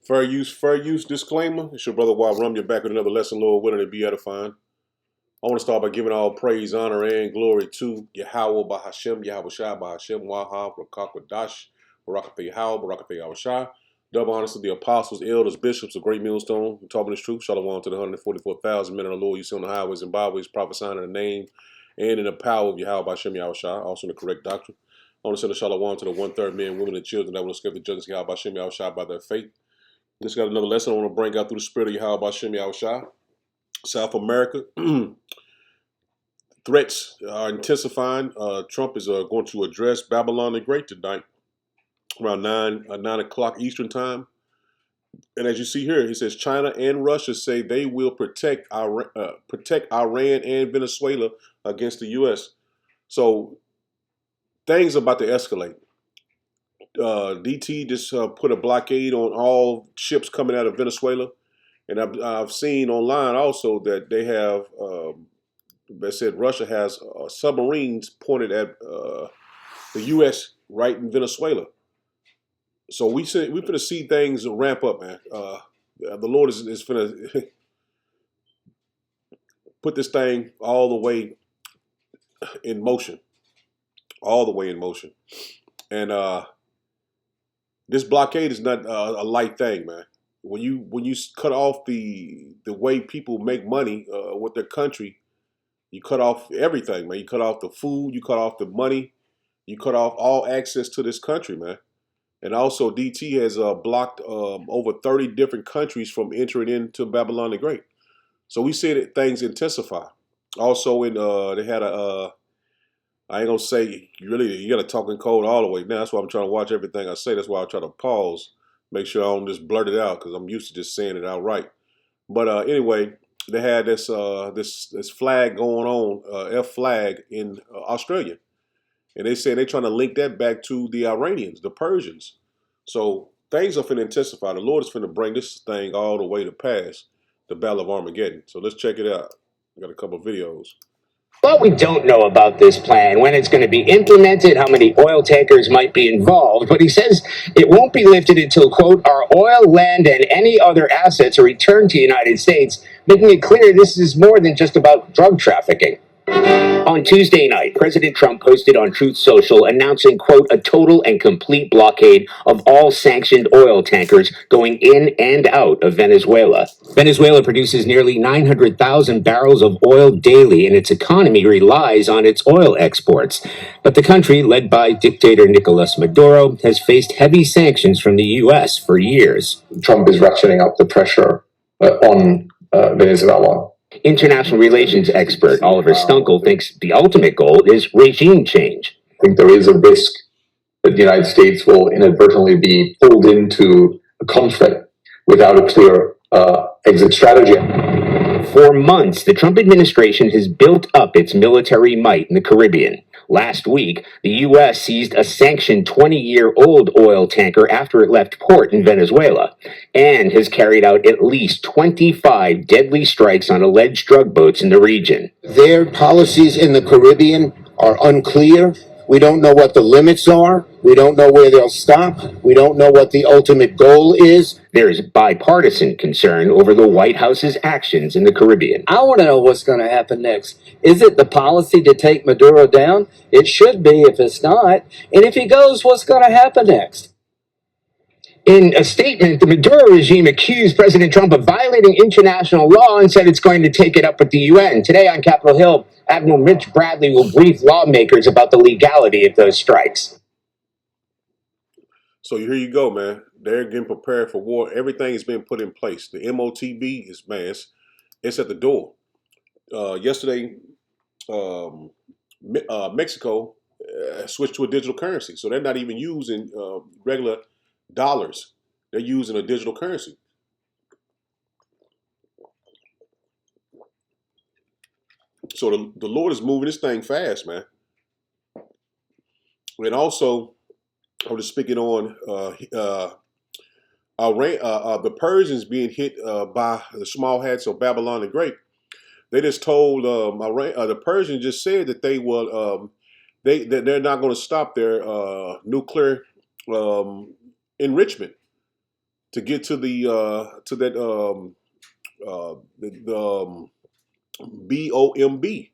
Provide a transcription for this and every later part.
Fair use disclaimer. It's your brother Wild Rum. You're back with another lesson, Lord willing, to be edifying. I want to start by giving all praise, honor, and glory to Yahweh Bahashem, Yahweh Shai Bahashem, Wahab, Rakakwadash, Barakathe How, Barakathe Awashai. Double honors to the apostles, elders, bishops of Great Millstone, who talking this truth. Shalom to the 144,000 men of the Lord you see on the highways and byways, prophesying in the name and in the power of Yahweh Bahashem, Yahweh Shai, also in the correct doctrine. I want to send a shalom to the one-third men, women, and children that will escape the judgment of Yahweh Bahashem, Yahweh Shai by their faith. This got another lesson I want to bring out through the spirit of Yahweh Bashem Yahushua. South America threats are intensifying. Trump is going to address Babylon the Great tonight around 9 o'clock Eastern time. And as you see here, he says China and Russia say they will protect Iran and Venezuela against the U.S. So things are about to escalate. DT just put a blockade on all ships coming out of Venezuela. And I've seen online also that they said Russia has submarines pointed at the U.S. right in Venezuela. So we're going to see things ramp up, man. The Lord is going to put this thing all the way in motion. All the way in motion. And this blockade is not a light thing, man. When you cut off the way people make money with their country, you cut off everything, man. You cut off the food, you cut off the money, you cut off all access to this country, man. And also, DT has blocked over 30 different countries from entering into Babylon the Great. So we see that things intensify. Also, they had I ain't gonna say you got to talk in code all the way now. That's why I'm trying to watch everything I say. That's why I try to pause, make sure I don't just blurt it out because I'm used to just saying it outright. But anyway, they had this flag going on, F flag in Australia, and they say they're trying to link that back to the Iranians, the Persians. So things are finna intensify. The Lord is finna bring this thing all the way to pass, the Battle of Armageddon. So let's check it out. I got a couple of videos. What we don't know about this plan, when it's going to be implemented, how many oil tankers might be involved, but he says it won't be lifted until, quote, our oil, land, and any other assets are returned to the United States, making it clear this is more than just about drug trafficking. On Tuesday night, President Trump posted on Truth Social announcing, quote, a total and complete blockade of all sanctioned oil tankers going in and out of Venezuela. Venezuela produces nearly 900,000 barrels of oil daily, and its economy relies on its oil exports. But the country, led by dictator Nicolas Maduro, has faced heavy sanctions from the U.S. for years. Trump is ratcheting up the pressure on Venezuela. International relations expert Oliver Stunkel thinks the ultimate goal is regime change. I think there is a risk that the United States will inadvertently be pulled into a conflict without a clear exit strategy. For months, the Trump administration has built up its military might in the Caribbean. Last week, the U.S. seized a sanctioned 20-year-old oil tanker after it left port in Venezuela, and has carried out at least 25 deadly strikes on alleged drug boats in the region. Their policies in the Caribbean are unclear. We don't know what the limits are. We don't know where they'll stop. We don't know what the ultimate goal is. There is bipartisan concern over the White House's actions in the Caribbean. I want to know what's going to happen next. Is it the policy to take Maduro down? It should be if it's not. And if he goes, what's going to happen next? In a statement, the Maduro regime accused President Trump of violating international law and said it's going to take it up with the UN. Today on Capitol Hill, Admiral Mitch Bradley will brief lawmakers about the legality of those strikes. So here you go, man. They're getting prepared for war. Everything is being put in place. The MOTB is, man, it's at the door. Yesterday, Mexico switched to a digital currency. So they're not even using regular dollars. They're using a digital currency. So the Lord is moving this thing fast, man. And also, I was speaking on the Persians being hit by the small hats of Babylon the Great. They just told the Persians just said that they will they're not going to stop their nuclear enrichment. to get to that BOMB.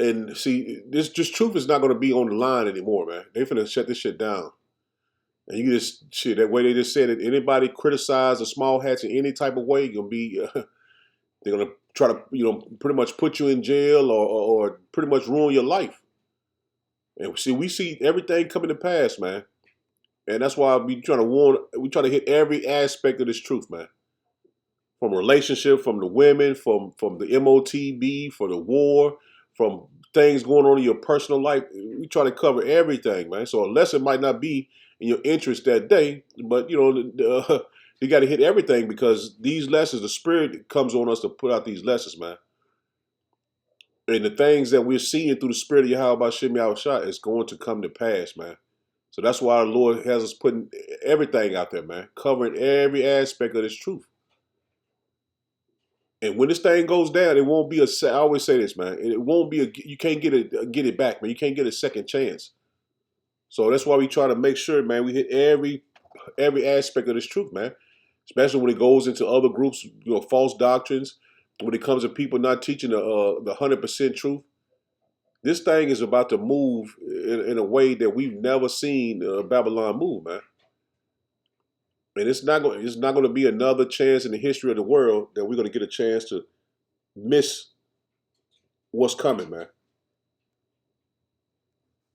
And see, this just truth is not going to be on the line anymore, man. They finna shut this shit down. And you just shit that way they just said it. Anybody criticize the small hats in any type of way, you're gonna be they're gonna try to pretty much put you in jail or pretty much ruin your life. And see, we see everything coming to pass, man. And that's why we trying to warn. We try to hit every aspect of this truth, man. From relationship, from the women, from the MOTB, for the war, from things going on in your personal life. We try to cover everything, man. So a lesson might not be in your interest that day, but you got to hit everything because these lessons, the Spirit comes on us to put out these lessons, man. And the things that we're seeing through the Spirit of Yahweh Shem Yahushua is going to come to pass, man. So that's why the Lord has us putting everything out there, man, covering every aspect of this truth. And when this thing goes down, it won't be I always say this, man. It won't be you can't get it back, man. You can't get a second chance. So that's why we try to make sure, man, we hit every aspect of this truth, man. Especially when it goes into other groups, false doctrines. When it comes to people not teaching the 100% truth, this thing is about to move in a way that we've never seen Babylon move, man. And it's not going to be another chance in the history of the world that we're going to get a chance to miss what's coming, man.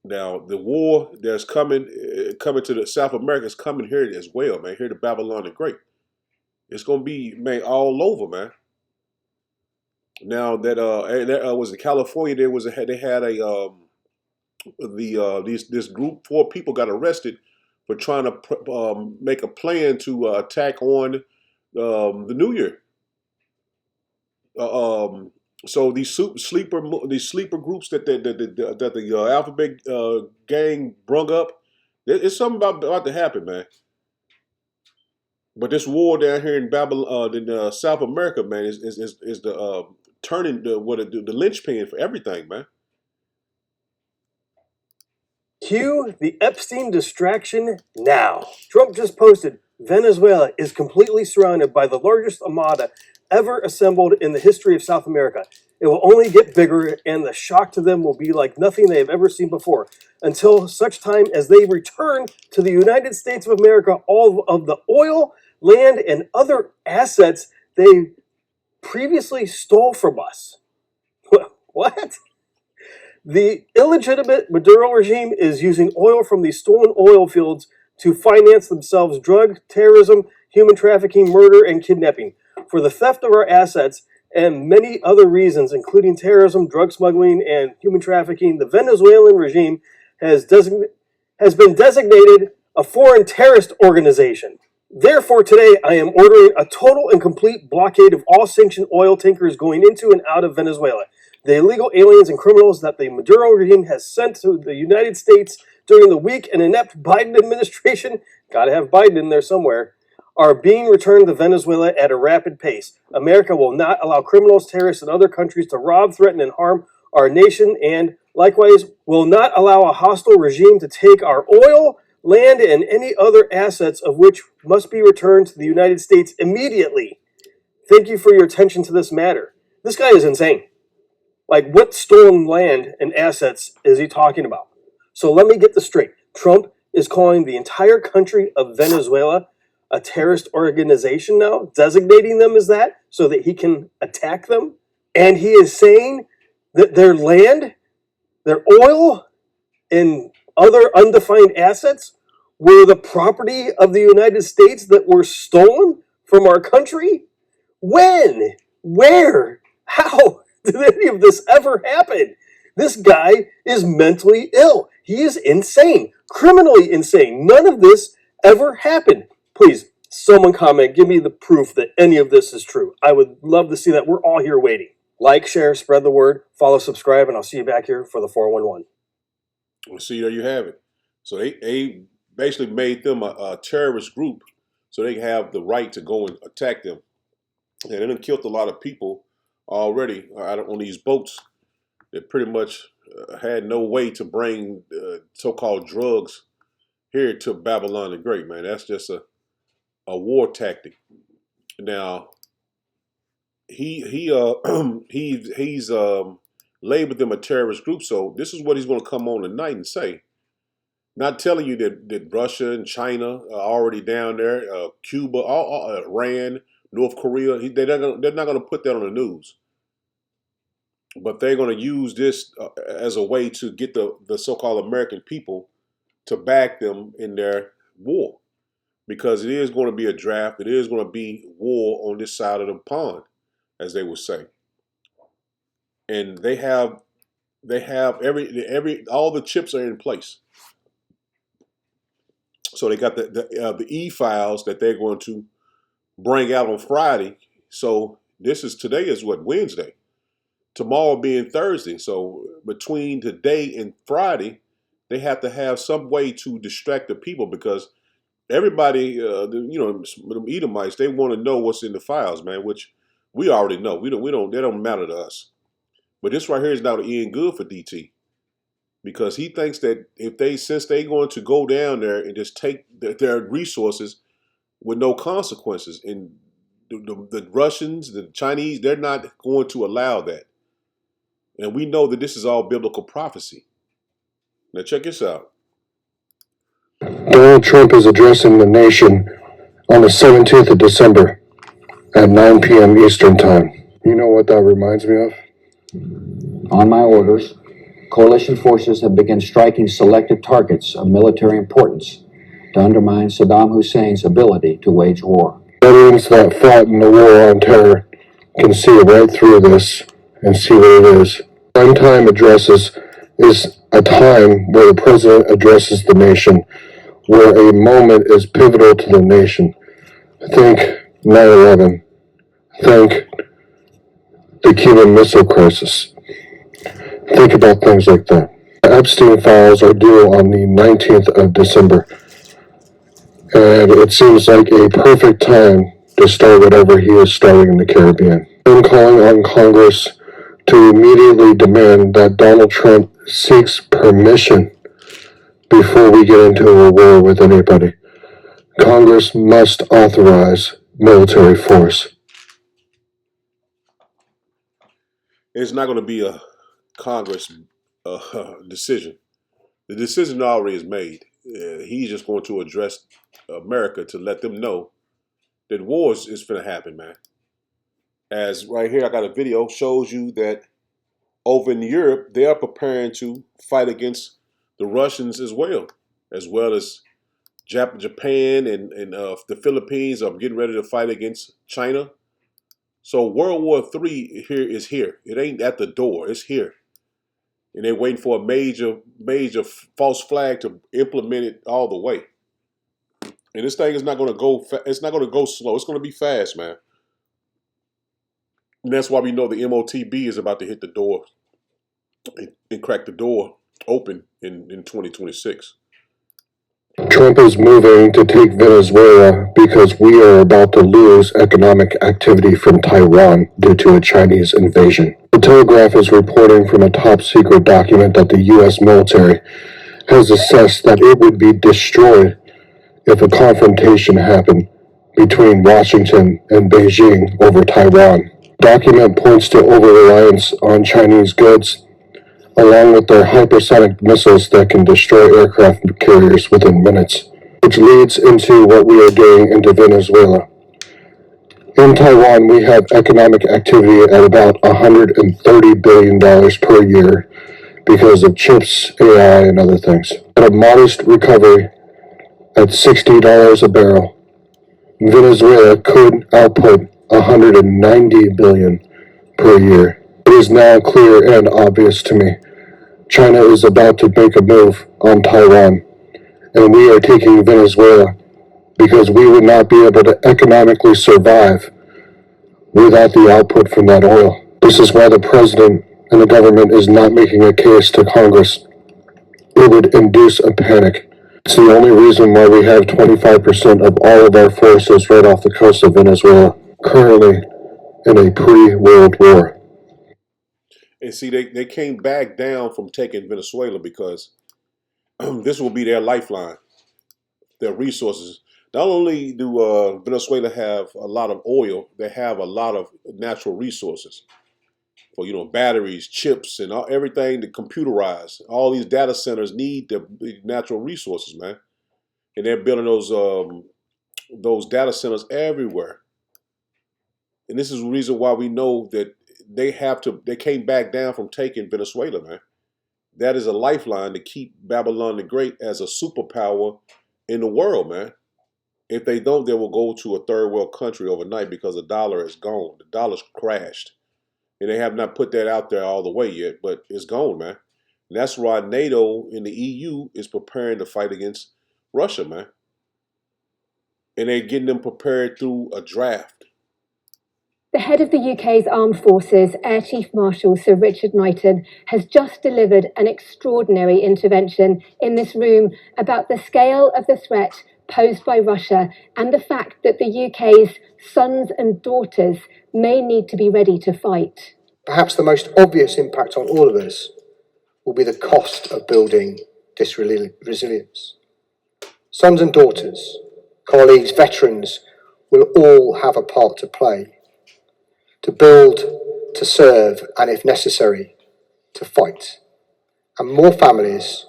Now, the war that's coming to the South America is coming here as well, man. Here to Babylon the Great. It's going to be, man, all over, man. Now that was in California, they had this group, 4 people got arrested for trying to make a plan to attack on the New Year. So these sleeper groups that the Alphabet gang brung up, it's something about to happen, man. But this war down here in Babylon, in South America, man, is the turning the linchpin for everything, man. Cue the Epstein distraction now. Trump just posted, Venezuela is completely surrounded by the largest armada ever assembled in the history of South America. It will only get bigger, and the shock to them will be like nothing they have ever seen before, until such time as they return to the United States of America all of the oil, land, and other assets they previously stole from us. What? The illegitimate Maduro regime is using oil from these stolen oil fields to finance themselves drug, terrorism, human trafficking, murder, and kidnapping. For the theft of our assets and many other reasons, including terrorism, drug smuggling, and human trafficking, the Venezuelan regime has been designated a foreign terrorist organization. Therefore, today I am ordering a total and complete blockade of all sanctioned oil tankers going into and out of Venezuela. The illegal aliens and criminals that the Maduro regime has sent to the United States during the weak and inept Biden administration, gotta have Biden in there somewhere, are being returned to Venezuela at a rapid pace. America will not allow criminals, terrorists, and other countries to rob, threaten, and harm our nation, and likewise will not allow a hostile regime to take our oil, land, and any other assets of which must be returned to the United States immediately. Thank you for your attention to this matter. This guy is insane. Like, what stolen land and assets is he talking about? So let me get this straight. Trump is calling the entire country of Venezuela a terrorist organization now, designating them as that so that he can attack them. And he is saying that their land, their oil, and other undefined assets were the property of the United States that were stolen from our country? When? Where? How did any of this ever happen? This guy is mentally ill. He is insane, criminally insane. None of this ever happened. Please, someone comment, give me the proof that any of this is true. I would love to see that. We're all here waiting. Like, share, spread the word, follow, subscribe, and I'll see you back here for the 411. Well, see, there you have it. So they basically made them a terrorist group so they have the right to go and attack them. And they done killed a lot of people already on these boats that pretty much had no way to bring so-called drugs here to Babylon the Great, man. That's just a war tactic. Now he he's labeled them a terrorist group. So this is what he's going to come on tonight and say. Not telling you that Russia and China are already down there, Cuba, Iran, North Korea. They're not going to put that on the news, but they're going to use this as a way to get the so-called American people to back them in their war, because it is going to be a draft. It is going to be war on this side of the pond, as they would say, and they have every all the chips are in place. So they got the e-files that they're going to bring out on Friday. So today is what, Wednesday. Tomorrow being Thursday. So between today and Friday, they have to have some way to distract the people, because everybody, them Edomites, they want to know what's in the files, man. Which we already know. We don't. They don't matter to us. But this right here is now the end good for DT, because he thinks that since they're going to go down there and just take their resources with no consequences, and the Russians, the Chinese, they're not going to allow that. And we know that this is all biblical prophecy. Now check this out. Donald Trump is addressing the nation on the 17th of December at 9 p.m. Eastern Time. You know what that reminds me of? On my orders, coalition forces have begun striking selected targets of military importance to undermine Saddam Hussein's ability to wage war. Veterans that fought in the war on terror can see right through this and see what it is. Time addresses is a time where the president addresses the nation, where a moment is pivotal to the nation. Think 9/11. Think the Cuban Missile Crisis. Think about things like that. The Epstein files are due on the 19th of December, and it seems like a perfect time to start whatever he is starting in the Caribbean. I'm calling on Congress to immediately demand that Donald Trump seeks permission before we get into a war with anybody. Congress must authorize military force. It's not going to be a Congress decision. The decision already is made. He's just going to address America to let them know that war is going to happen, man. As right here, I got a video shows you that over in Europe, they are preparing to fight against the Russians as well as Japan and the Philippines are getting ready to fight against China. So World War III is here. It ain't at the door. It's here. And they're waiting for a major false flag to implement it all the way. And this thing is not going to go. It's not going to go slow. It's going to be fast, man. And that's why we know the MOTB is about to hit the door and crack the door open in 2026. Trump is moving to take Venezuela because we are about to lose economic activity from Taiwan due to a Chinese invasion. The Telegraph is reporting from a top secret document that the U.S. military has assessed that it would be destroyed if a confrontation happened between Washington and Beijing over Taiwan. The document points to over-reliance on Chinese goods, along with their hypersonic missiles that can destroy aircraft carriers within minutes, which leads into what we are doing into Venezuela. In Taiwan, we have economic activity at about $130 billion per year because of chips, AI, and other things. At a modest recovery at $60 a barrel, Venezuela could output $190 billion per year. It is now clear and obvious to me. China is about to make a move on Taiwan, and we are taking Venezuela because we would not be able to economically survive without the output from that oil. This is why the president and the government is not making a case to Congress. It would induce a panic. It's the only reason why we have 25% of all of our forces right off the coast of Venezuela, currently in a pre-World War. And see, they came back down from taking Venezuela because this will be their lifeline, their resources. Not only do Venezuela have a lot of oil, they have a lot of natural resources for batteries, chips, and everything to computerize. All these data centers need the natural resources, man, and they're building those data centers everywhere. And this is the reason why we know that they came back down from taking Venezuela, man. That is a lifeline to keep Babylon the Great as a superpower in the world, man. If they don't, they will go to a third world country overnight because the dollar is gone. The dollar's crashed. And they have not put that out there all the way yet, but it's gone, man. And that's why NATO and the EU is preparing to fight against Russia, man. And they're getting them prepared through a draft. The head of the UK's Armed Forces, Air Chief Marshal Sir Richard Knighton, has just delivered an extraordinary intervention in this room about the scale of the threat posed by Russia and the fact that the UK's sons and daughters may need to be ready to fight. Perhaps the most obvious impact on all of us will be the cost of building this resilience. Sons and daughters, colleagues, veterans will all have a part to play, to build, to serve, and if necessary, to fight. And more families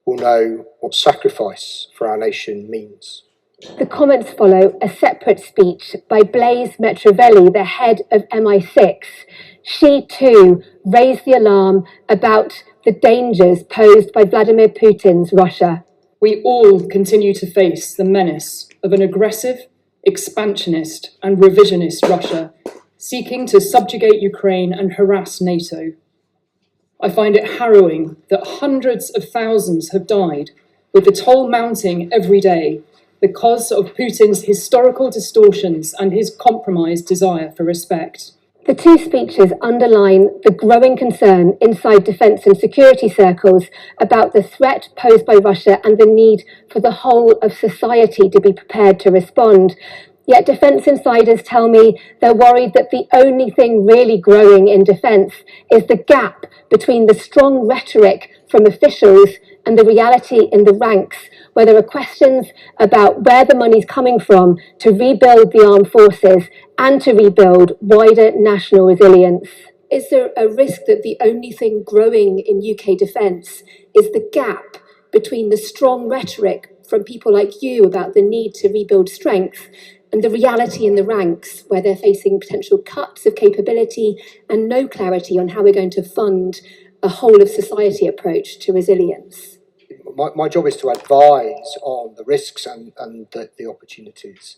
will know what sacrifice for our nation means. The comments follow a separate speech by Blaise Metrovelli, the head of MI6. She too raised the alarm about the dangers posed by Vladimir Putin's Russia. We all continue to face the menace of an aggressive, expansionist and revisionist Russia seeking to subjugate Ukraine and harass NATO. I find it harrowing that hundreds of thousands have died, with the toll mounting every day because of Putin's historical distortions and his compromised desire for respect. The two speeches underline the growing concern inside defence and security circles about the threat posed by Russia and the need for the whole of society to be prepared to respond. Yet defence insiders tell me they're worried that the only thing really growing in defence is the gap between the strong rhetoric from officials and the reality in the ranks, where there are questions about where the money's coming from to rebuild the armed forces and to rebuild wider national resilience. Is there a risk that the only thing growing in UK defence is the gap between the strong rhetoric from people like you about the need to rebuild strength and the reality in the ranks, where they're facing potential cuts of capability and no clarity on how we're going to fund a whole of society approach to resilience? My job is to advise on the risks and the opportunities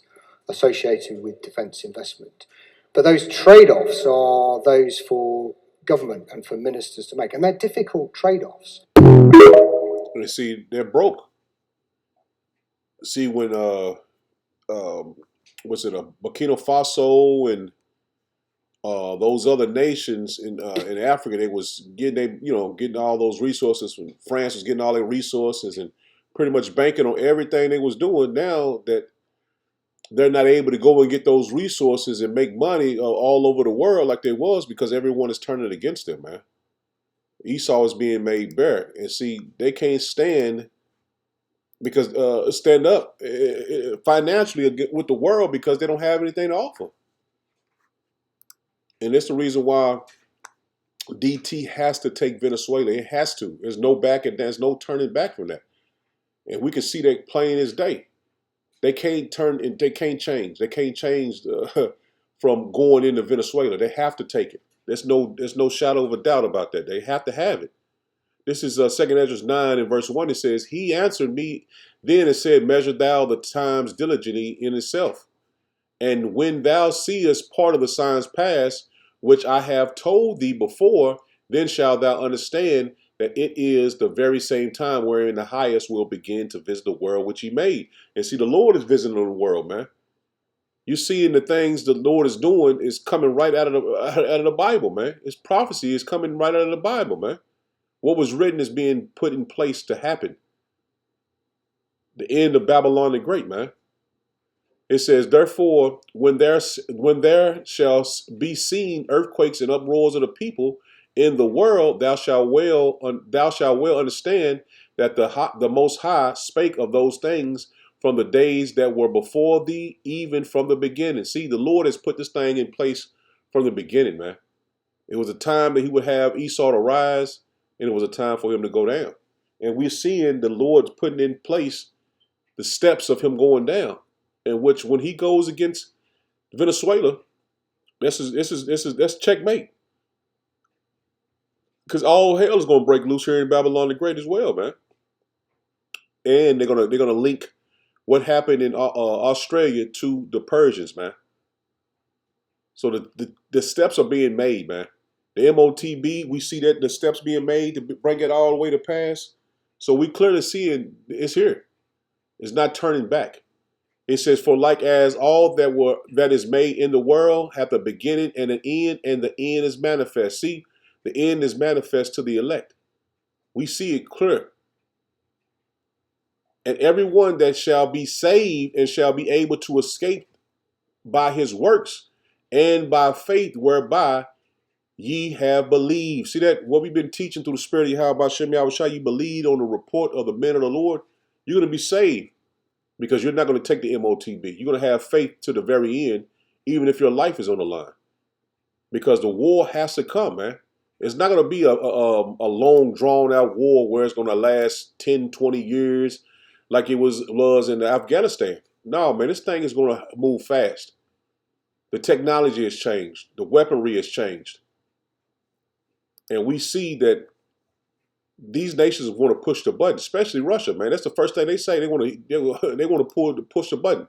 associated with defence investment. But those trade-offs are those for government and for ministers to make, and they're difficult trade-offs. You see, they're broke. See, when was it Burkina Faso and those other nations in Africa, they was getting all those resources. From France was getting all their resources and pretty much banking on everything they was doing. Now that they're not able to go and get those resources and make money all over the world like they was, because everyone is turning against them, man. Esau is being made bare, and see, they can't stand stand up financially with the world because they don't have anything to offer. And that's the reason why DT has to take Venezuela. It has to. There's no there's no turning back from that. And we can see that plain as day. They can't turn and they can't change. They can't change from going into Venezuela. They have to take it. There's no shadow of a doubt about that. They have to have it. This is 2 Ezra 9 and verse 1. It says, "He answered me then and said, Measure thou the times diligently in itself. And when thou seest part of the signs past, which I have told thee before, then shalt thou understand that it is the very same time wherein the highest will begin to visit the world which he made." And see, the Lord is visiting the world, man. You see, in the things the Lord is doing is coming right out of the Bible, man. His prophecy is coming right out of the Bible, man. What was written is being put in place to happen. The end of Babylon the Great, man. It says, "Therefore, when there shall be seen earthquakes and uproars of the people in the world, thou shalt well understand that the Most High spake of those things from the days that were before thee, even from the beginning. See, the Lord has put this thing in place from the beginning, man. It was a time that he would have Esau to rise, and it was a time for him to go down. And we're seeing the Lord putting in place the steps of him going down, in which when he goes against Venezuela, that's checkmate. Because all hell is going to break loose here in Babylon the Great as well, man. And they're gonna link what happened in Australia to the Persians, man. So the steps are being made, man. The MOTB, we see that the steps being made to bring it all the way to pass. So we clearly seeing it's here. It's not turning back. It says, "For like as all that is made in the world hath a beginning and an end, and the end is manifest." See, the end is manifest to the elect. We see it clear. And everyone that shall be saved and shall be able to escape by his works and by faith whereby ye have believed. See that what we've been teaching through the Spirit of Yahweh Shem Yahushua, you believe on the report of the men of the Lord, you're going to be saved because you're not going to take the MOTB. You're going to have faith to the very end, even if your life is on the line. Because the war has to come, man. It's not going to be a long, drawn-out war where it's going to last 10, 20 years like it was in Afghanistan. No, man, this thing is going to move fast. The technology has changed. The weaponry has changed. And we see that these nations want to push the button, especially Russia, man. That's the first thing they say. They want to push the button.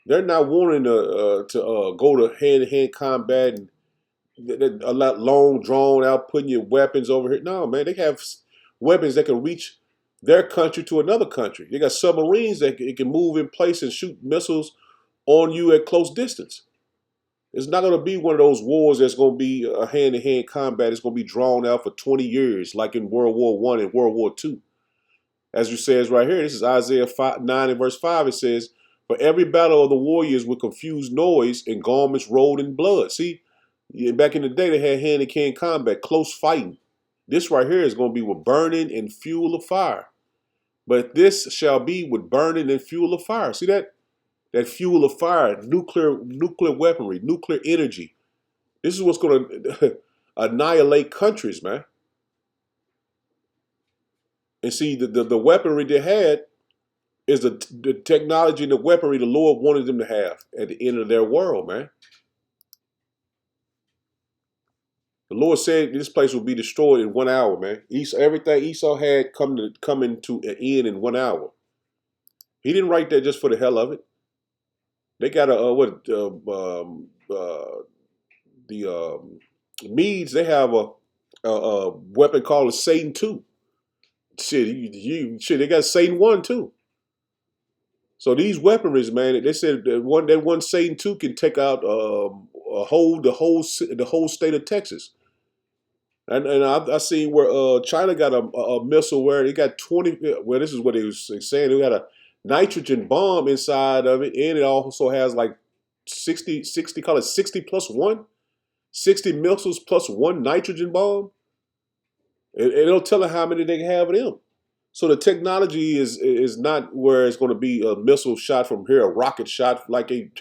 They're not wanting to go to hand-to-hand combat and a lot long, drawn out, putting your weapons over here. No, man, they have weapons that can reach their country to another country. They got submarines that can move in place and shoot missiles on you at close distance. It's not going to be one of those wars that's going to be a hand-to-hand combat. It's going to be drawn out for 20 years, like in World War I and World War II. As it says right here, this is Isaiah 9 and verse 5. It says, "For every battle of the warriors with confused noise and garments rolled in blood." See, back in the day, they had hand-to-hand combat, close fighting. This right here is going to be with burning and fuel of fire. But this shall be with burning and fuel of fire. See that? That fuel of fire, nuclear weaponry, nuclear energy. This is what's going to annihilate countries, man. And see, the weaponry they had is the technology and the weaponry the Lord wanted them to have at the end of their world, man. The Lord said this place will be destroyed in 1 hour, man. Everything Esau had come into an end in 1 hour. He didn't write that just for the hell of it. They got the Medes. They have a weapon called a Satan 2. Shit, they got Satan 1 too. So these weaponries, man, they said that one Satan 2 can take out the whole state of Texas. And I seen where China got a missile where it got 20. Well, this is what they was saying. They got a nitrogen bomb inside of it, and it also has like 60, call it 60 plus 1, 60 missiles plus 1 nitrogen bomb. And it'll tell them how many they can have of them. So the technology is not where it's going to be a missile shot from here, a rocket shot like they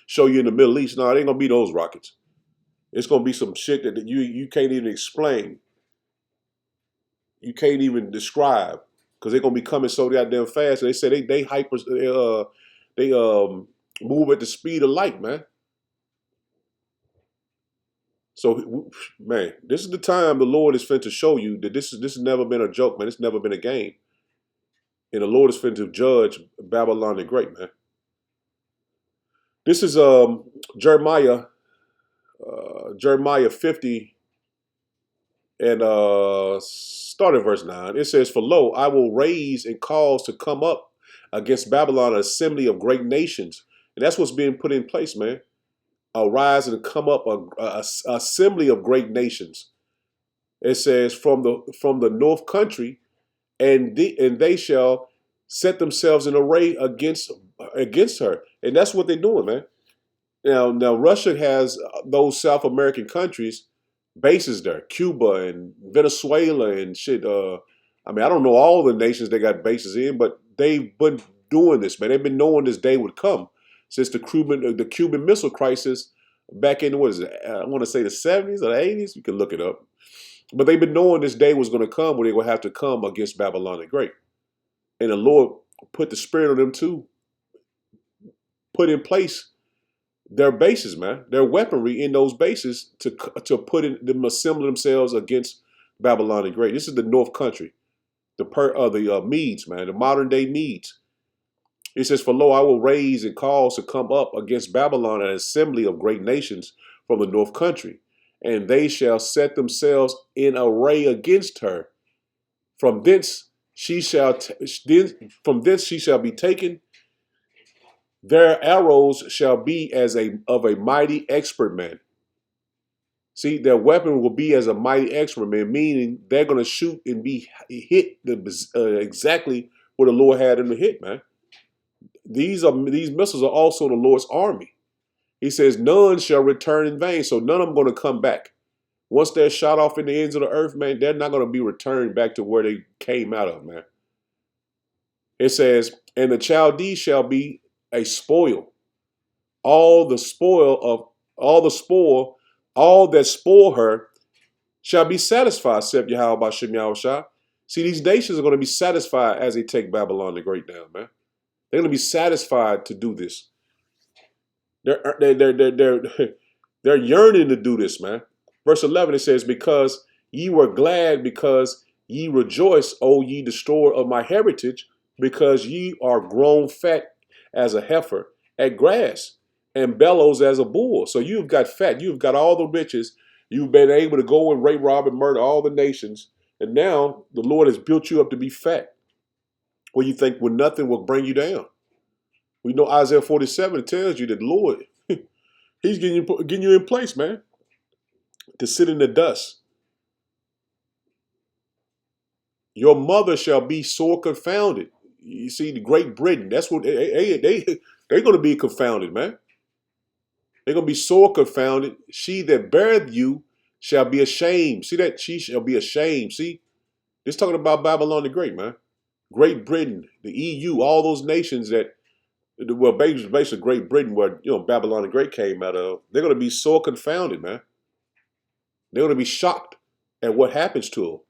show you in the Middle East. No, it ain't going to be those rockets. It's going to be some shit that you can't even explain. You can't even describe because they're going to be coming so goddamn fast. And they say they move at the speed of light, man. So, man, this is the time the Lord is finna to show you that this has never been a joke, man. It's never been a game. And the Lord is finna to judge Babylon the Great, man. This is Jeremiah 50 and start at verse 9. It says, "For lo, I will raise and cause to come up against Babylon an assembly of great nations." And that's what's being put in place, man. Arise and come up a assembly of great nations. It says from the north country, and they shall set themselves in array against her. And that's what they're doing, man. Now Russia has those South American countries bases there, Cuba and Venezuela and shit. I mean, I don't know all the nations they got bases in, but they've doing this, man. They've been knowing this day would come since the Cuban Missile Crisis back in, what is it? I want to say the 70s or the 80s. You can look it up. But they've been knowing this day was going to come where they would have to come against Babylon the Great. And the Lord put the spirit on them to put in place their bases, man, their weaponry in those bases to put in them, assemble themselves against Babylon the Great. This is the North Country, the Medes, man, the modern day Medes. It says, "For lo, I will raise and cause to come up against Babylon an assembly of great nations from the North Country, and they shall set themselves in array against her. From thence she shall be taken. Their arrows shall be as of a mighty expert man." See, their weapon will be as a mighty expert man, meaning they're going to shoot and be hit exactly where the Lord had them to hit, man. These missiles are also the Lord's army. He says, none shall return in vain. So none of them are going to come back. Once they're shot off in the ends of the earth, man, they're not going to be returned back to where they came out of, man. It says, and the Chaldees shall be a spoil. All that spoil her shall be satisfied, saith Yahweh B'Shem Yahushua. See, these nations are going to be satisfied as they take Babylon the Great down, man. They're going to be satisfied to do this. They're yearning to do this, man. Verse 11, it says, because ye were glad, because ye rejoice, O ye destroyer of my heritage, because ye are grown fat as a heifer at grass, and bellows as a bull. So you've got fat, you've got all the riches, you've been able to go and rape, rob, and murder all the nations, and now the Lord has built you up to be fat. Well, you think, well, nothing will bring you down. We know Isaiah 47 tells you that the Lord, He's getting you in place, man, to sit in the dust. Your mother shall be sore confounded. You see, the Great Britain, that's what they're going to be confounded, man. They're going to be sore confounded. She that beareth you shall be ashamed. See that? She shall be ashamed. See, this talking about Babylon the Great, man. Great Britain, the EU, all those nations that, well, basically Great Britain, where Babylon the Great came out of, they're going to be sore confounded, man. They're going to be shocked at what happens to them.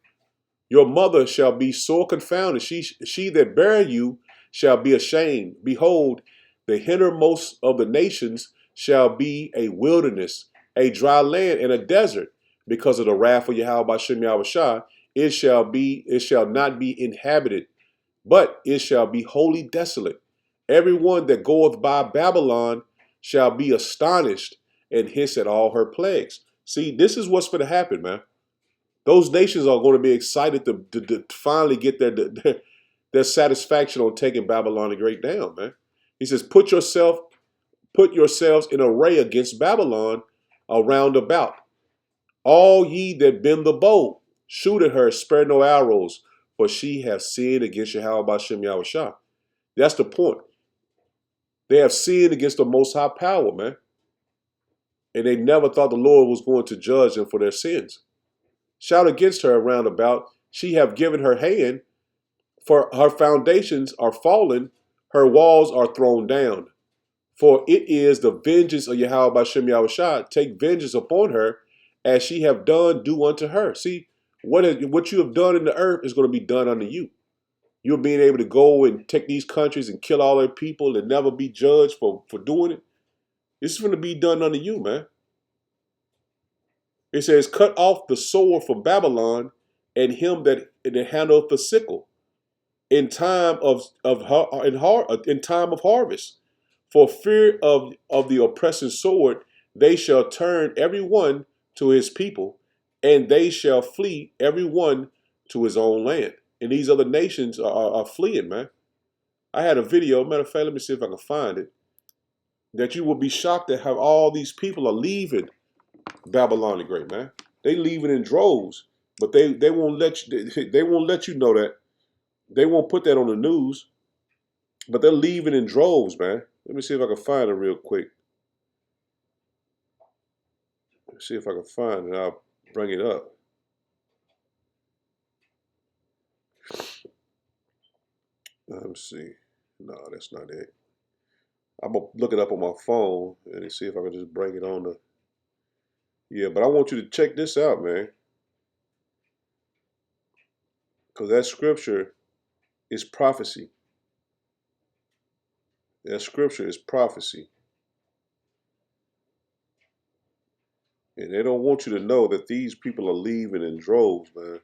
Your mother shall be sore confounded. She that bare you shall be ashamed. Behold, the hindermost of the nations shall be a wilderness, a dry land, and a desert, because of the wrath of Yahweh B'Shem Yahushua. It shall not be inhabited, but it shall be wholly desolate. Everyone that goeth by Babylon shall be astonished and hiss at all her plagues. See, this is what's going to happen, man. Those nations are going to be excited to finally get their satisfaction on taking Babylon the Great down, man. He says, put yourselves in array against Babylon around about. All ye that bend the bow, shoot at her, spare no arrows, for she hath sinned against Yahweh B'Shem Yahushua. That's the point. They have sinned against the Most High Power, man. And they never thought the Lord was going to judge them for their sins. Shout against her round about. She have given her hand, for her foundations are fallen, her walls are thrown down. For it is the vengeance of Yahweh B'Shem Yahushua. Take vengeance upon her, as she have done, do unto her. See, what you have done in the earth is going to be done unto you. You're being able to go and take these countries and kill all their people and never be judged for doing it. This is going to be done unto you, man. It says, cut off the sword from Babylon and him that handleth the sickle in time of harvest. For fear of the oppressing sword, they shall turn every one to his people, and they shall flee every one to his own land. And these other nations are fleeing, man. I had a video, matter of fact, let me see if I can find it, that you will be shocked at how all these people are leaving Babylon the Great, man. They leaving in droves, but they won't let you know that. They won't put that on the news, but they're leaving in droves, man. Let me see if I can find it real quick. Let's see if I can find it. I'll bring it up. Let me see. No, that's not it. I'm gonna look it up on my phone and see if I can just bring it on the. Yeah, but I want you to check this out, man, because that scripture is prophecy. That scripture is prophecy, and they don't want you to know that these people are leaving in droves, man.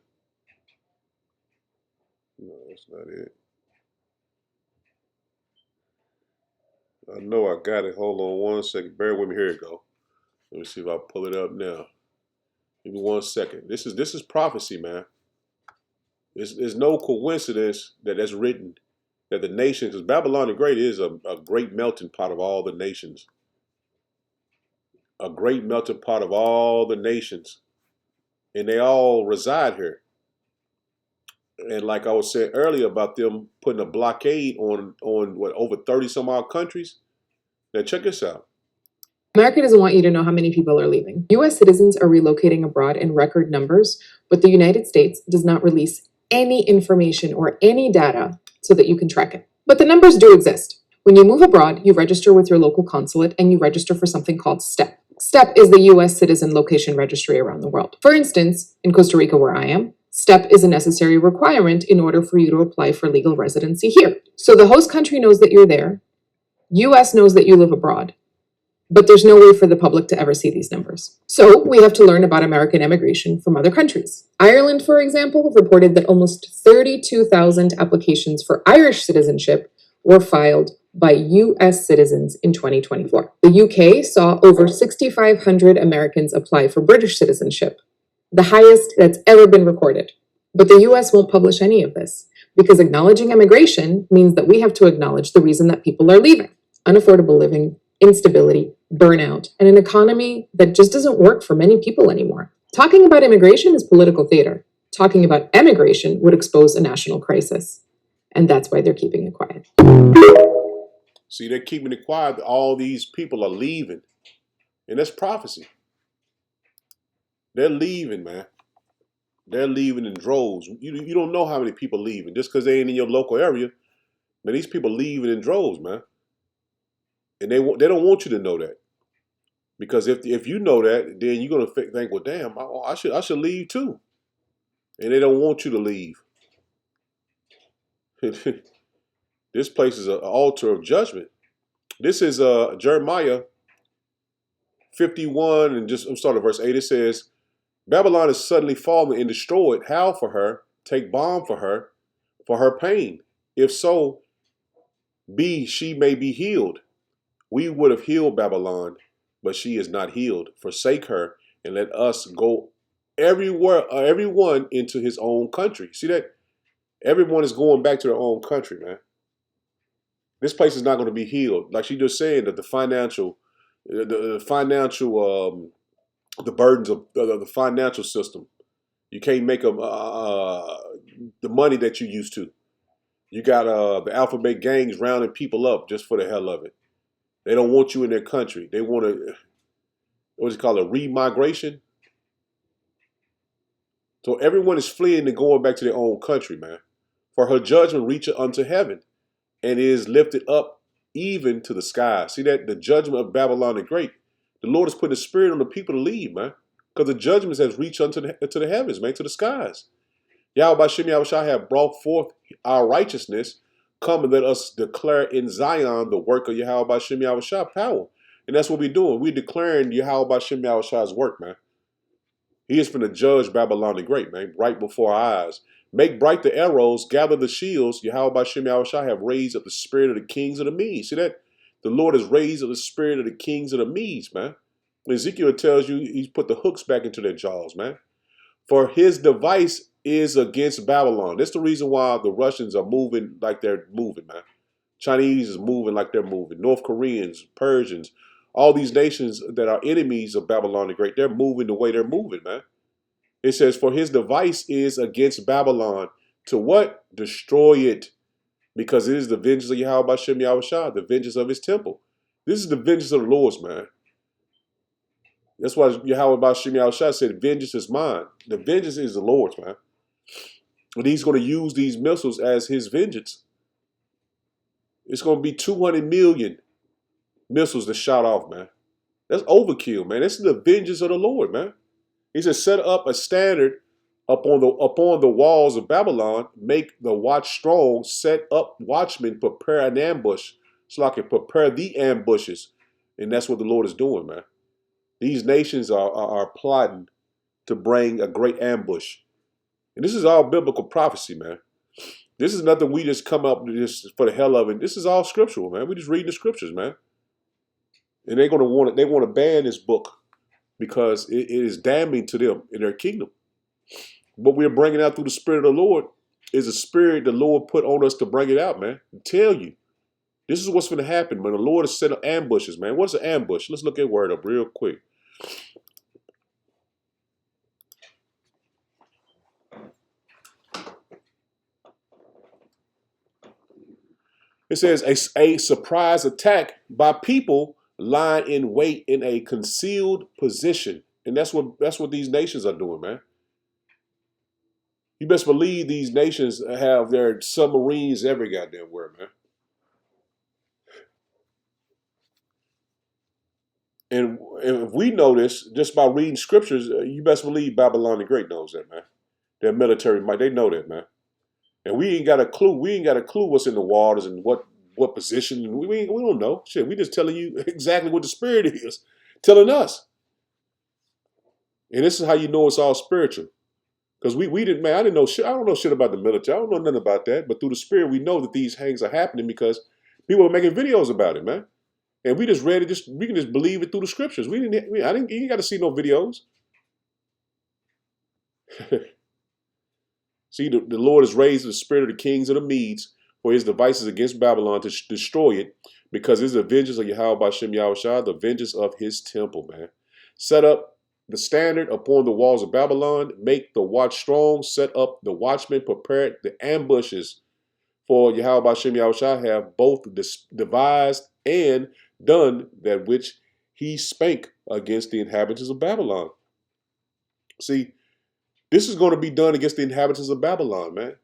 No, that's not it. I know I got it. Hold on one second. Bear with me. Here it go. Let me see if I pull it up now. Give me 1 second. This is prophecy, man. It's no coincidence that that's written that the nations, because Babylon the Great is a great melting pot of all the nations, a great melting pot of all the nations, and they all reside here. And like I was saying earlier about them putting a blockade on what, over 30 some odd countries. Now check this out. America doesn't want you to know how many people are leaving. U.S. citizens are relocating abroad in record numbers, but the United States does not release any information or any data so that you can track it. But the numbers do exist. When you move abroad, you register with your local consulate and you register for something called STEP. STEP is the U.S. Citizen Location Registry around the world. For instance, in Costa Rica, where I am, STEP is a necessary requirement in order for you to apply for legal residency here. So the host country knows that you're there, U.S. knows that you live abroad, but there's no way for the public to ever see these numbers. So we have to learn about American immigration from other countries. Ireland, for example, reported that almost 32,000 applications for Irish citizenship were filed by U.S. citizens in 2024. The UK saw over 6,500 Americans apply for British citizenship, the highest that's ever been recorded. But the U.S. won't publish any of this because acknowledging immigration means that we have to acknowledge the reason that people are leaving: unaffordable living, instability, burnout, and an economy that just doesn't work for many people anymore. Talking about immigration is political theater. Talking about emigration would expose a national crisis. And that's why they're keeping it quiet. See, they're keeping it quiet. All these people are leaving. And that's prophecy. They're leaving, man. They're leaving in droves. You don't know how many people leaving. Just because they ain't in your local area, man, these people leaving in droves, man. And they don't want you to know that. Because if you know that, then you're gonna think, well, damn, I should leave too. And they don't want you to leave. This place is an altar of judgment. This is Jeremiah 51, and just I'm starting at verse 8. It says, Babylon is suddenly fallen and destroyed. Howl for her, take balm for her pain. If so, she may be healed. We would have healed Babylon, but she is not healed. Forsake her and let us go everyone into his own country. See that? Everyone is going back to their own country, man. This place is not going to be healed. Like she just said, that the burdens of the financial system. You can't make the money that you used to. You got the alphabet gangs rounding people up just for the hell of it. They don't want you in their country. They want to, what is it called, a remigration? So everyone is fleeing and going back to their own country, man. For her judgment reacheth unto heaven and is lifted up even to the sky. See that? The judgment of Babylon the Great. The Lord has put a spirit on the people to leave, man. Because the judgments has reached unto the heavens, man, to the skies. Yahweh Shem Yahushua have brought forth our righteousness. Come and let us declare in Zion the work of Yahweh Shem Yahushua power. And that's what we're doing. We're declaring Yahweh Shem Yahushua's work, man. He is going to judge Babylon the Great, man, right before our eyes. Make bright the arrows, gather the shields. Yahweh Shem Yahushua have raised up the spirit of the kings of the Medes. See that? The Lord has raised up the spirit of the kings of the Medes, man. Ezekiel tells you he's put the hooks back into their jaws, man. For his device is against Babylon. That's the reason why the Russians are moving like they're moving, man. Chinese is moving like they're moving. North Koreans, Persians, all these nations that are enemies of Babylon the Great, they're moving the way they're moving, man. It says, for his device is against Babylon to what? Destroy it. Because it is the vengeance of Yahweh Shem Yahushua, the vengeance of his temple. This is the vengeance of the Lord's, man. That's why Yahweh Shem Yahushua said, vengeance is mine. The vengeance is the Lord's, man. And he's going to use these missiles as his vengeance. It's going to be 200 million missiles to shot off, man. That's overkill, man. This is the vengeance of the Lord, man. He said, set up a standard upon the walls of Babylon, make the watch strong, set up watchmen, prepare an ambush, so I can prepare the ambushes. And that's what the Lord is doing, man. These nations are plotting to bring a great ambush. And this is all biblical prophecy, man. This is nothing we just come up with just for the hell of it. This is all scriptural, man. We just reading the scriptures, man. And they want to ban this book because it is damning to them in their kingdom. What we're bringing out through the Spirit of the Lord is a spirit the Lord put on us to bring it out, man. I tell you, this is what's going to happen, man. The Lord has set up ambushes, man. What's an ambush? Let's look that word up real quick. It says a surprise attack by people lying in wait in a concealed position. And that's what these nations are doing, man. You best believe these nations have their submarines every goddamn where, man. And if we know this just by reading scriptures, you best believe Babylon the Great knows that, man. Their military might, they know that, man. And we ain't got a clue. We ain't got a clue what's in the waters and what position. We don't know. Shit, we just telling you exactly what the Spirit is telling us. And this is how you know it's all spiritual. Because we didn't, man, I didn't know shit. I don't know shit about the military. I don't know nothing about that. But through the Spirit, we know that these things are happening because people are making videos about it, man. And we just read it. We can just believe it through the scriptures. You ain't got to see no videos. See, the Lord has raised the spirit of the kings of the Medes for his devices against Babylon to destroy it, because it's the vengeance of Yahweh Bashem Yahushua, the vengeance of his temple, man. Set up the standard upon the walls of Babylon, make the watch strong, set up the watchmen, prepare the ambushes. For Yahweh Bashem Yahushua have both devised and done that which he spake against the inhabitants of Babylon. See, this is going to be done against the inhabitants of Babylon, man.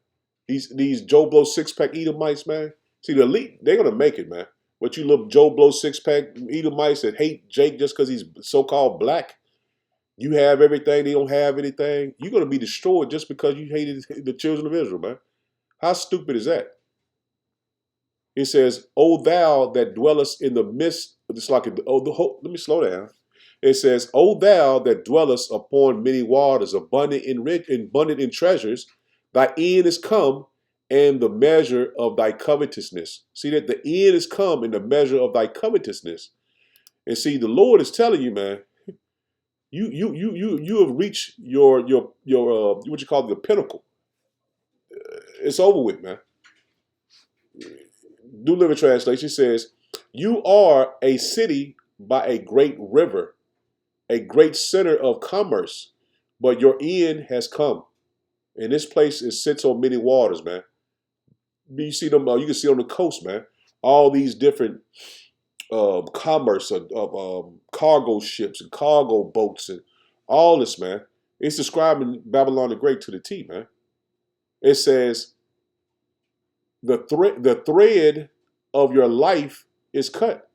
These Joe Blow six-pack Edomites, man. See, the elite, they're going to make it, man. But you little Joe Blow six-pack Edomites that hate Jake just because he's so-called black, you have everything, they don't have anything. You're going to be destroyed just because you hated the children of Israel, man. How stupid is that? It says, O thou that dwellest in the midst, it's like, let me slow down. It says, O thou that dwellest upon many waters, abundant in treasures, thy end is come, and the measure of thy covetousness. See that the end is come, and the measure of thy covetousness. And see, the Lord is telling you, man, you have reached your what you call the pinnacle. It's over with, man. New Living Translation says, you are a city by a great river, a great center of commerce, but your end has come. And this place sits on many waters, man. You see them, you can see on the coast, man, all these different commerce of cargo ships and cargo boats and all this, man. It's describing Babylon the Great to the T, man. It says, the thread of your life is cut.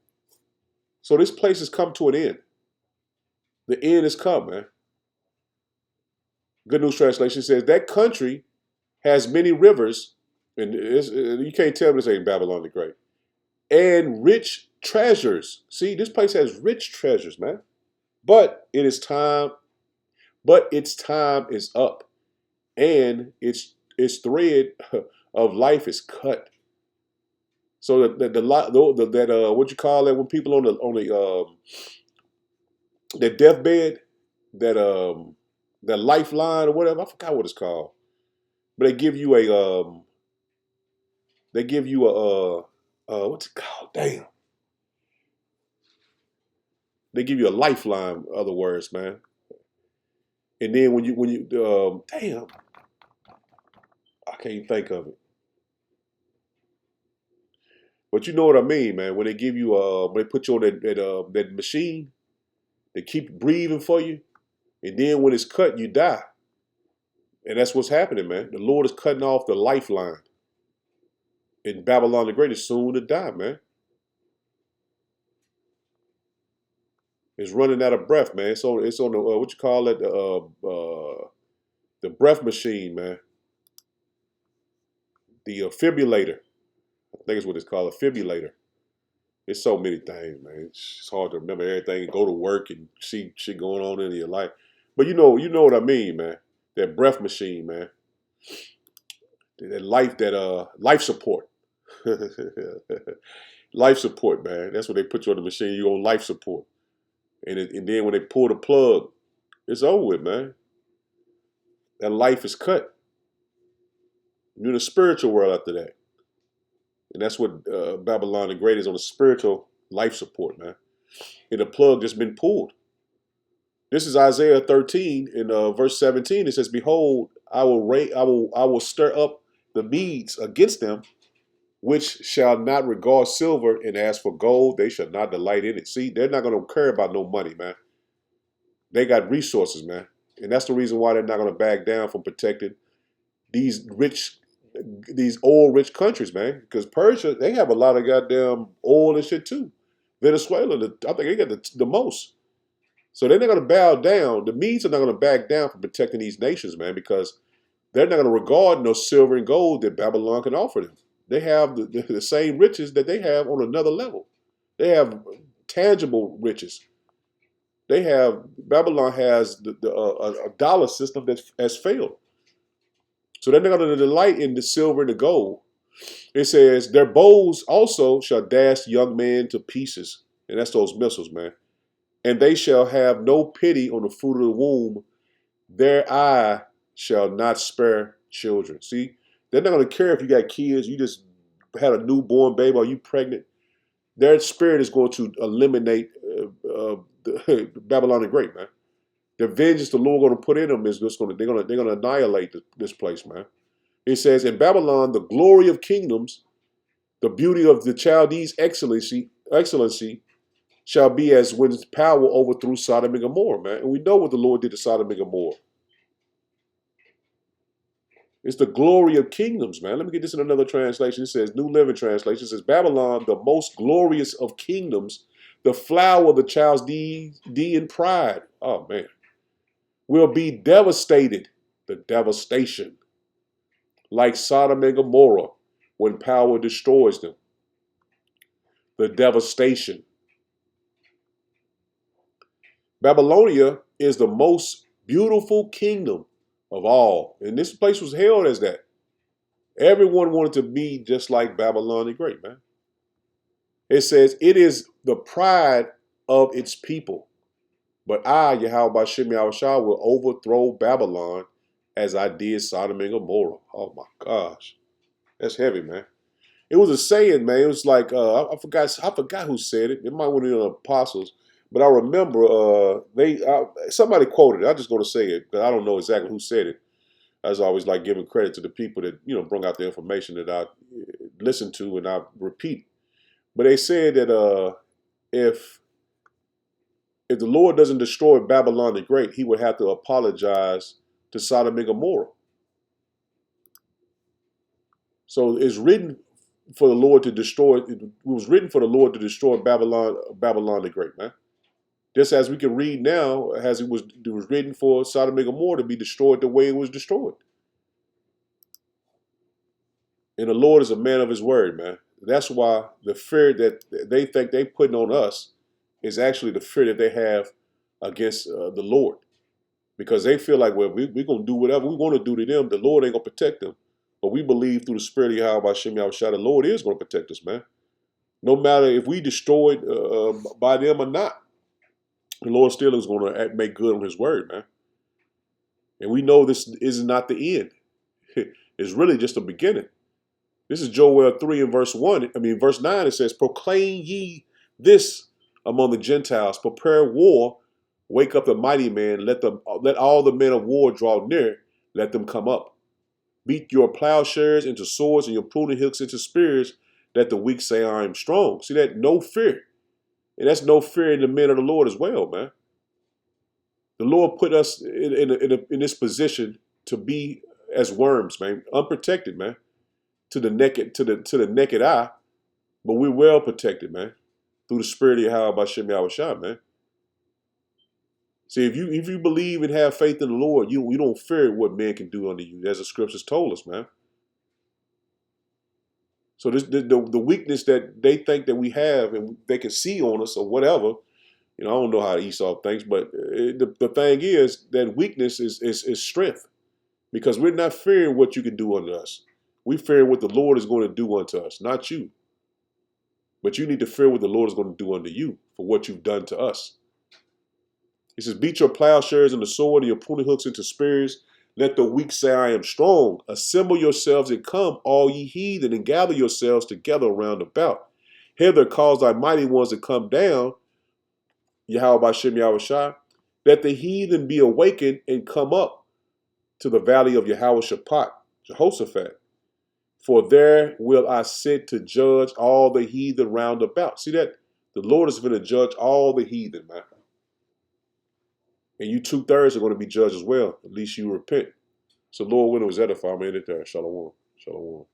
So this place has come to an end. The end has come, man. Good News Translation says that country has many rivers, and you can't tell me this ain't Babylon the Great, and rich treasures. See, this place has rich treasures, man. But its time is up, and its thread of life is cut. So that what you call that when people on the their deathbed, that lifeline or whatever, I forgot what it's called, but they give you a what's it called? Damn, they give you a lifeline. Other words, man. And then when you damn, I can't think of it. But you know what I mean, man. When they give you when they put you on that machine, they keep breathing for you, and then when it's cut, you die. And that's what's happening, man. The Lord is cutting off the lifeline. And Babylon the Great is soon to die, man. It's running out of breath, man. It's on the what you call it, the breath machine, man. The fibrillator. I think it's what it's called, a fibrillator. It's so many things, man. It's hard to remember everything. Go to work and see shit going on in your life, but you know what I mean, man. That breath machine, man. That life support. Life support, man. That's what they put you on the machine. You on life support, and then when they pull the plug, it's over with, man. That life is cut. You're in the spiritual world after that, and that's what Babylon the Great is, on the spiritual life support, man. And the plug just been pulled. This is Isaiah 13 in verse 17. It says, "Behold, I will stir up the Medes against them, which shall not regard silver, and as for gold, they shall not delight in it." See, they're not going to care about no money, man. They got resources, man, and that's the reason why they're not going to back down from protecting these oil rich countries, man. Because Persia, they have a lot of goddamn oil and shit too. Venezuela, I think they got the most. So they're not going to bow down. The Medes are not going to back down from protecting these nations, man, because they're not going to regard no silver and gold that Babylon can offer them. They have the same riches that they have on another level. They have tangible riches. Babylon has a dollar system that has failed. So they're not going to delight in the silver and the gold. It says, "Their bows also shall dash young men to pieces." And that's those missiles, man. "And they shall have no pity on the fruit of the womb. Their eye shall not spare children." See, they're not going to care if you got kids, you just had a newborn baby, or you pregnant. Their spirit is going to eliminate Babylon the Great, man. The vengeance the Lord going to put in them is just they're going to annihilate this place, man. It says, "In Babylon, the glory of kingdoms, the beauty of the Chaldees' excellency shall be as when power overthrew Sodom and Gomorrah," man. And we know what the Lord did to Sodom and Gomorrah. It's the glory of kingdoms, man. Let me get this in another translation. It says, New Living Translation, it says, "Babylon, the most glorious of kingdoms, the flower of the Chaldean pride," oh man, "will be devastated," the devastation, "like Sodom and Gomorrah when power destroys them." The devastation. Babylonia is the most beautiful kingdom of all. And this place was hailed as that. Everyone wanted to be just like Babylon the Great, man. It says, "It is the pride of its people. But I, Yahweh Shem Yahushua, will overthrow Babylon as I did Sodom and Gomorrah." Oh my gosh. That's heavy, man. It was a saying, man. It was like, I forgot who said it. It might have been the apostles. But I remember somebody quoted it. I'm just going to say it, but I don't know exactly who said it. I was always like giving credit to the people that bring out the information that I listen to and I repeat. But they said that if the Lord doesn't destroy Babylon the Great, He would have to apologize to Sodom and Gomorrah. So it's written for the Lord to destroy. It was written for the Lord to destroy Babylon the Great, man. Just as we can read now, as it was written for Sodom and Gomorrah to be destroyed the way it was destroyed. And the Lord is a man of His word, man. That's why the fear that they think they putting on us is actually the fear that they have against the Lord. Because they feel like, well, we're going to do whatever we want to do to them. The Lord ain't going to protect them. But we believe through the Spirit of Yahweh Shem Yahushua, the Lord is going to protect us, man. No matter if we destroyed by them or not, the Lord still is going to make good on His word, man. And we know this is not the end. It's really just the beginning. This is Joel 3 and verse 9, it says, "Proclaim ye this among the Gentiles, prepare war, wake up the mighty man, let all the men of war draw near, let them come up. Beat your plowshares into swords and your pruning hooks into spears, that the weak say, I am strong." See that? No fear. And that's no fear in the men of the Lord as well, man. The Lord put us in this position to be as worms, man, unprotected, man. to the naked eye, but we're well protected, man, through the spirit of Yahweh Bashem Yahushua, man. See, if you believe and have faith in the Lord, you don't fear what man can do unto you, as the scriptures told us, man. So the weakness that they think that we have and they can see on us or whatever, I don't know how Esau thinks, but the thing is that weakness is strength, because we're not fearing what you can do unto us. We fear what the Lord is going to do unto us, not you. But you need to fear what the Lord is going to do unto you for what you've done to us. He says, beat your plowshares and the sword and your pruning hooks into spears. Let the weak say, I am strong. Assemble yourselves and come, all ye heathen, and gather yourselves together round about. Hither cause thy mighty ones to come down, Yahweh Bashem Yahushua. Let the heathen be awakened and come up to the valley of Yahweh Shaphat, Jehoshaphat. For there will I sit to judge all the heathen round about. See that? The Lord is going to judge all the heathen, man. And you 2/3 are going to be judged as well. At least you repent. So Lord, when it was edified, I made it there. Shalom. Shalom.